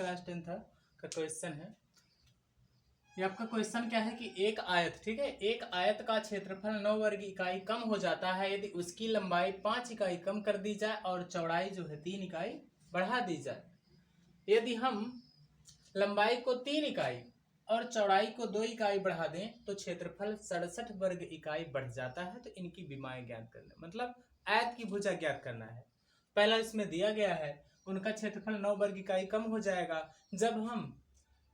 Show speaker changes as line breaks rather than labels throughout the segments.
Class 10 का question है। ये आपका क्वेश्चन क्या है कि एक आयत, ठीक है, एक आयत का क्षेत्रफल 9 वर्ग इकाई कम हो जाता है यदि उसकी लंबाई 5 इकाई कम कर दी जाए और चौड़ाई जो है 3 इकाई बढ़ा दी जाए। यदि हम लंबाई को 3 इकाई और चौड़ाई को 2 इकाई बढ़ा दें तो क्षेत्रफल 67 वर्ग इकाई बढ़ जाता है। तो इनकी विमाएं ज्ञात करना, मतलब आयत की भुजा ज्ञात करना है। पहला इसमें दिया गया है उनका क्षेत्रफल 9 वर्ग इकाई कम हो जाएगा जब हम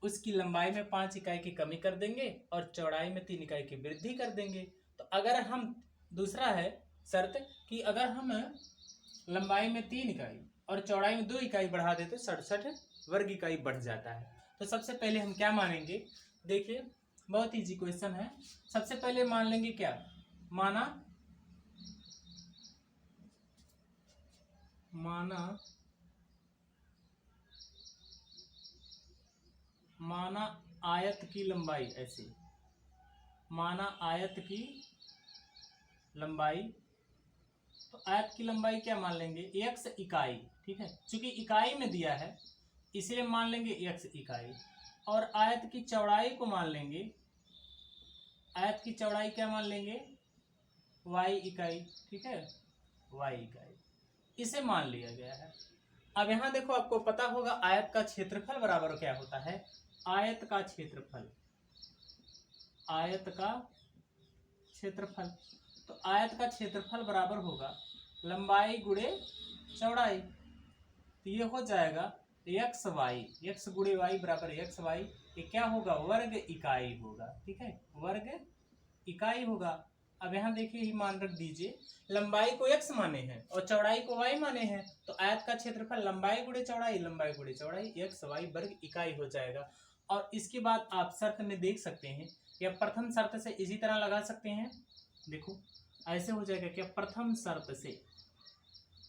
उसकी लंबाई में 5 इकाई की कमी कर देंगे और चौड़ाई में 3 इकाई की वृद्धि कर देंगे। तो अगर हम, दूसरा है शर्त कि अगर हम लंबाई में 3 इकाई और चौड़ाई में 2 इकाई बढ़ा दें तो 67 वर्ग इकाई बढ़ जाता है। तो सबसे पहले हम क्या मानेंगे, देखिए बहुत इजी क्वेश्चन है। सबसे पहले मान लेंगे क्या, माना आयत की लंबाई, ऐसे माना आयत की लंबाई। तो आयत की लंबाई क्या मान लेंगे, x इकाई, ठीक है, चूंकि इकाई में दिया है इसलिए मान लेंगे x इकाई। और आयत की चौड़ाई को मान लेंगे, आयत की चौड़ाई क्या मान लेंगे, y इकाई, ठीक है, y इकाई, इसे मान लिया गया है। अब यहां देखो आपको पता होगा आयत का क्षेत्रफल बराबर क्या होता है, आयत का क्षेत्रफल, आयत का क्षेत्रफल। तो आयत का क्षेत्रफल बराबर होगा लंबाई गुणे चौड़ाई। तो ये हो जाएगा एक्स वाई, एक्स गुणे वाई बराबर एक्स वाई। ये क्या होगा, वर्ग इकाई होगा, ठीक है, वर्ग इकाई होगा। अब यहाँ देखिए ही मान रख दीजिए, लंबाई को x माने हैं और चौड़ाई को y माने हैं। तो आयत का क्षेत्रफल लंबाई गुणे चौड़ाई, लंबाई गुणे चौड़ाई, एक्स वाई वर्ग इकाई हो जाएगा। और इसके बाद आप शर्त में देख सकते हैं या प्रथम शर्त से इसी तरह लगा सकते हैं। देखो ऐसे हो जाएगा क्या, प्रथम शर्त से।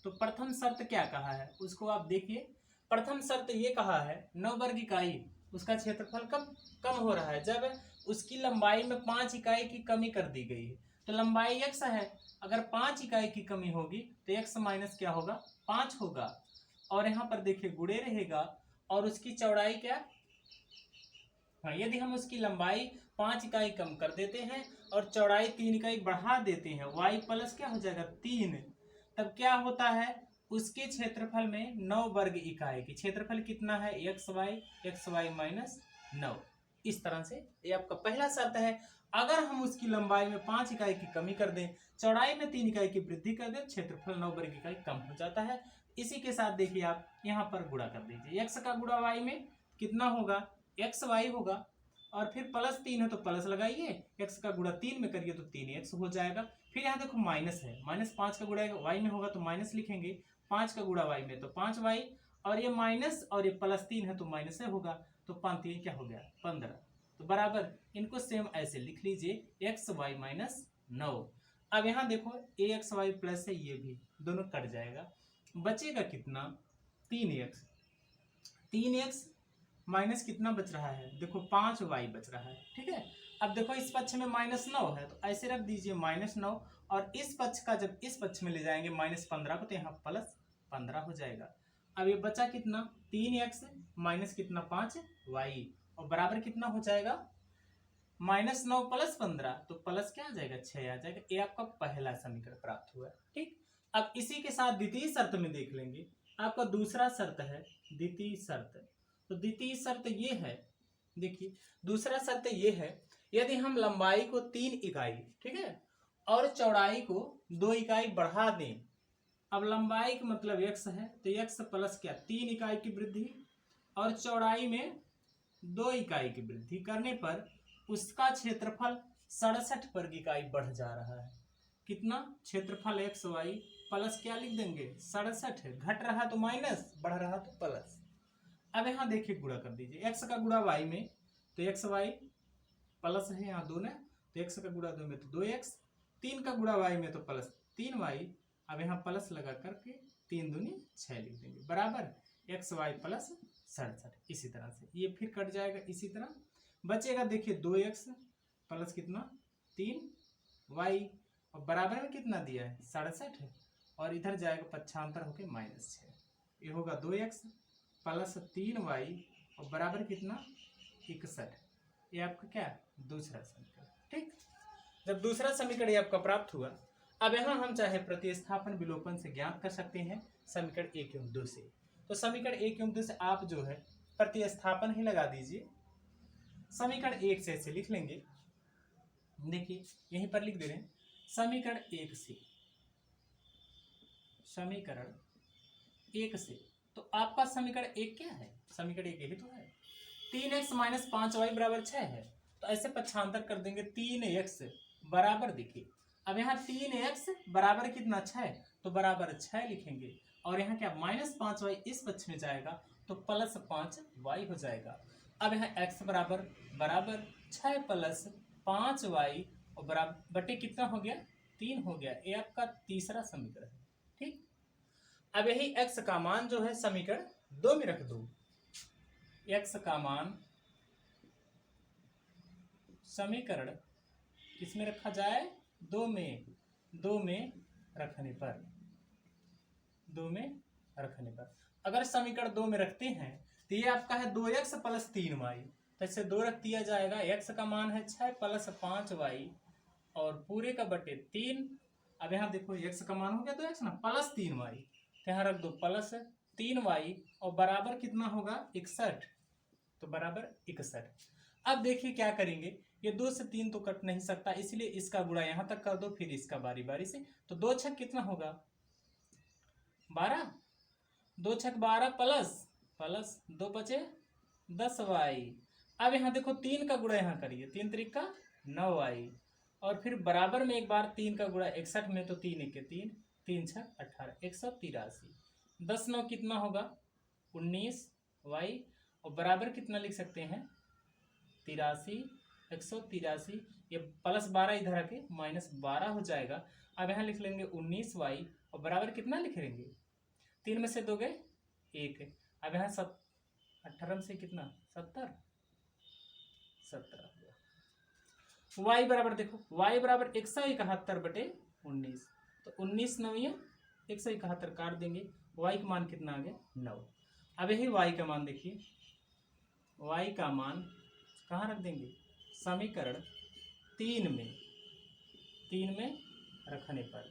तो प्रथम शर्त क्या कहा है उसको आप देखिए। प्रथम शर्त ये कहा है 9 वर्ग इकाई उसका क्षेत्रफल कब कम हो रहा है, जब उसकी लंबाई में 5 इकाई की कमी कर दी गई है। तो लंबाई x है, अगर 5 इकाई की कमी होगी तो x माइनस क्या होगा, 5 होगा। और यहाँ पर देखिए गुणे रहेगा और उसकी चौड़ाई क्या, हाँ, यदि हम उसकी लंबाई 5 इकाई कम कर देते हैं और चौड़ाई 3 इकाई बढ़ा देते हैं, y प्लस क्या हो जाएगा 3, तब क्या होता है उसके क्षेत्रफल में 9 वर्ग इकाई की, क्षेत्रफल कितना है एक्स वाई माइनस 9। इस तरह से ये आपका पहला शर्त है। अगर हम उसकी लंबाई में 5 इकाई की कमी कर दें, चौड़ाई में 3 इकाई की वृद्धि कर दें, क्षेत्रफल 9 वर्ग इकाई कम हो जाता है। इसी के साथ देखिए आप यहाँ पर गुणा कर दीजिए, x का गुणा y में कितना होगा, एक्स वाई होगा और फिर प्लस 3 है तो प्लस लगाइए, x का गुणा 3 में करिए तो 3x हो जाएगा। फिर यहाँ देखो माइनस है, माइनस 5 का गुणा y में होगा तो माइनस लिखेंगे, 5 का गुणा y में तो 5y, और ये माइनस और ये प्लस 3 है तो माइनस है होगा, तो 5 3 क्या हो गया 15। तो बराबर इनको सेम ऐसे लिख लीजिए एक्स वाई माइनस 9। अब यहाँ देखो ए एक्स वाई प्लस है, ये भी दोनों कट जाएगा, बचेगा कितना 3x, 3x माइनस कितना बच रहा है, देखो 5y बच रहा है, ठीक है। अब देखो इस पक्ष में -9 है तो ऐसे रख दीजिए -9, और इस पक्ष का जब इस पक्ष में ले जाएंगे -15 को तो यहाँ +15 हो जाएगा। अब ये बचा कितना 3x माइनस कितना 5y, और बराबर कितना हो जाएगा -9 + 15, तो प्लस क्या आ जाएगा 6 आ जाएगा। ये आपका पहला समीकरण प्राप्त हुआ, ठीक। अब इसी के साथ द्वितीय शर्त में देख लेंगे, आपका दूसरा शर्त है द्वितीय शर्त। तो द्वितीय शर्त ये है, देखिए दूसरा शर्त ये है, यदि हम लंबाई को 3 इकाई, ठीक है, और चौड़ाई को 2 इकाई बढ़ा दें। अब लंबाई का मतलब x है तो x प्लस क्या 3 इकाई की वृद्धि और चौड़ाई में 2 इकाई की वृद्धि करने पर उसका क्षेत्रफल 67 वर्ग इकाई बढ़ जा रहा है। कितना, क्षेत्रफल एक्स वाई प्लस क्या लिख देंगे 67, घट रहा तो माइनस, बढ़ रहा तो प्लस। अब यहाँ देखिए गुणा कर दीजिए, x का गुणा y में तो एक्स वाई प्लस है यहाँ 2 ने, तो x का गुणा 2 में तो 2x, 3 का गुणा y में तो प्लस 3y। अब यहाँ प्लस लगा करके 3 दूनी 6 लिख देंगे, बराबर एक्स वाई प्लस 67। इसी तरह से ये फिर कट जाएगा, इसी तरह बचेगा देखिए 2x प्लस कितना 3y, और बराबर में कितना दिया है 67, और इधर जाएगा पक्षांतर होके -6, ये होगा 2x प्लस 3y और बराबर कितना 61। ये आपका क्या दूसरा समीकरण। ठीक, जब दूसरा समीकरण ये आपका प्राप्त हुआ, अब यहाँ हम चाहे प्रतिस्थापन विलोपन से ज्ञात कर सकते हैं समीकरण 1 एवं 2 से। तो समीकरण 1 एवं 2 से आप जो है प्रतिस्थापन ही लगा दीजिए। समीकरण 1 से ऐसे लिख लेंगे, देखिए यहीं पर लिख दे रहे हैं समीकरण 1 से, समीकरण 1 से। तो आपका समीकरण 1 क्या है, समीकरण 1 यही तो है। 3x - 5y बराबर 6 है, तो ऐसे पक्षांतर कर देंगे 3x बराबर, देखिए अब यहाँ 3x बराबर कितना 6, तो बराबर 6 लिखेंगे और यहाँ क्या -5y इस पक्ष में जाएगा तो +5y हो जाएगा। अब यहाँ x बराबर 6 + 5y और बराबर बटे कितना हो गया 3 हो गया। ये आपका तीसरा समीकरण है। ठीक, अब यही x का मान जो है समीकरण 2 में रख दो। x का मान समीकरण किसमें रखा जाए 2 में, 2 में रखने पर, 2 में रखने पर अगर समीकरण 2 में रखते हैं तो ये आपका है 2x + 3y, तो इससे 2 रख दिया जाएगा। x का मान है 6 + 5y और पूरे का बटे 3। अब यहाँ देखो x का मान हो गया 2x ना + 3y, तो यहाँ रख दो +3y और बराबर कितना होगा 61, तो बराबर 61। अब देखिए क्या करेंगे, ये 2 से 3 तो कट नहीं सकता, इसलिए इसका गुणा यहाँ तक कर दो, फिर इसका बारी बारी से। तो 2 छक कितना होगा 12, 2 छक 12 प्लस 2 बचे 10y। अब यहाँ देखो 3 का गुणा यहाँ करिए, 3 त्रिक 9y और फिर बराबर में एक बार 3 का गुणा 61 में, तो 3 × 3 3 छक 18 183। 10 9 कितना होगा 19y और बराबर कितना लिख सकते हैं 83, 183। ये +12 इधर आके -12 हो जाएगा। अब यहाँ लिख लेंगे 19y और बराबर कितना लिख लेंगे 3 में से 2 गए 1। अब यहाँ 18 से कितना 70 y बराबर देखो y बराबर 171 बटे 19, तो 19 9 171 काट देंगे, y का मान कितना आ गया 9। अब यही y का मान देखिए, y का मान कहाँ रख देंगे समीकरण 3 में रखने पर।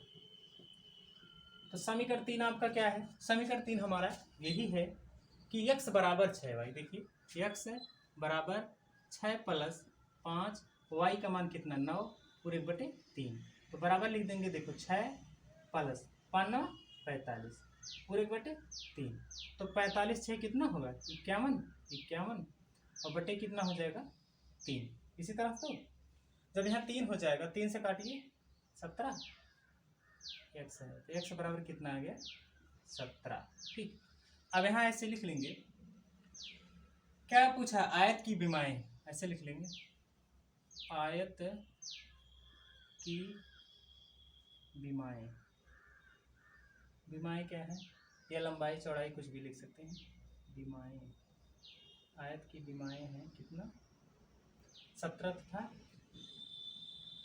तो समीकरण 3 आपका क्या है, समीकरण 3 हमारा यही है कि x बराबर 6y, देखिए x बराबर 6 + 5 y का मान कितना 9 पूरे बटे 3, तो बराबर लिख देंगे देखो 6 + 5 9 45 पूरे बटे 3, तो 45 6 कितना होगा 51 और बटे कितना हो जाएगा 3। इसी तरह तो जब यहाँ 3 हो जाएगा 3 से काटिए 17 x है, तो x बराबर कितना आ गया 17। ठीक, अब यहाँ ऐसे लिख लेंगे, क्या पूछा आयत की विमाएं, ऐसे लिख लेंगे आयत की विमाएं। विमाएं क्या है, या लंबाई चौड़ाई कुछ भी लिख सकते हैं। विमाएं, आयत की विमाएं हैं कितना 17 तथा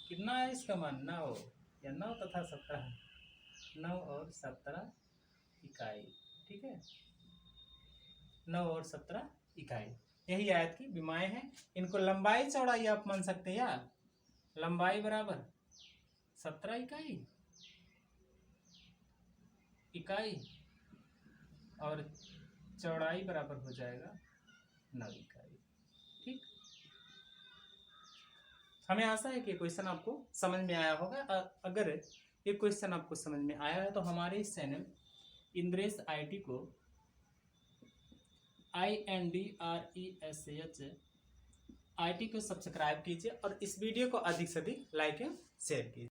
कितना है इसका मान 9 या 9 तथा 17, 9 और 17 इकाई। ठीक है, 9 और 17 इकाई, यही आयत की विमाएं हैं। इनको लंबाई चौड़ाई आप मान सकते हैं, या लंबाई बराबर 17 इकाई और चौड़ाई बराबर हो जाएगा 9 इकाई। ठीक, हमें आशा है कि क्वेश्चन आपको समझ में आया होगा। अगर ये क्वेश्चन आपको समझ में आया है तो हमारे इस चैनल इंद्रेश IT को INDRESH IT को सब्सक्राइब कीजिए और इस वीडियो को अधिक से अधिक लाइक एवं शेयर कीजिए।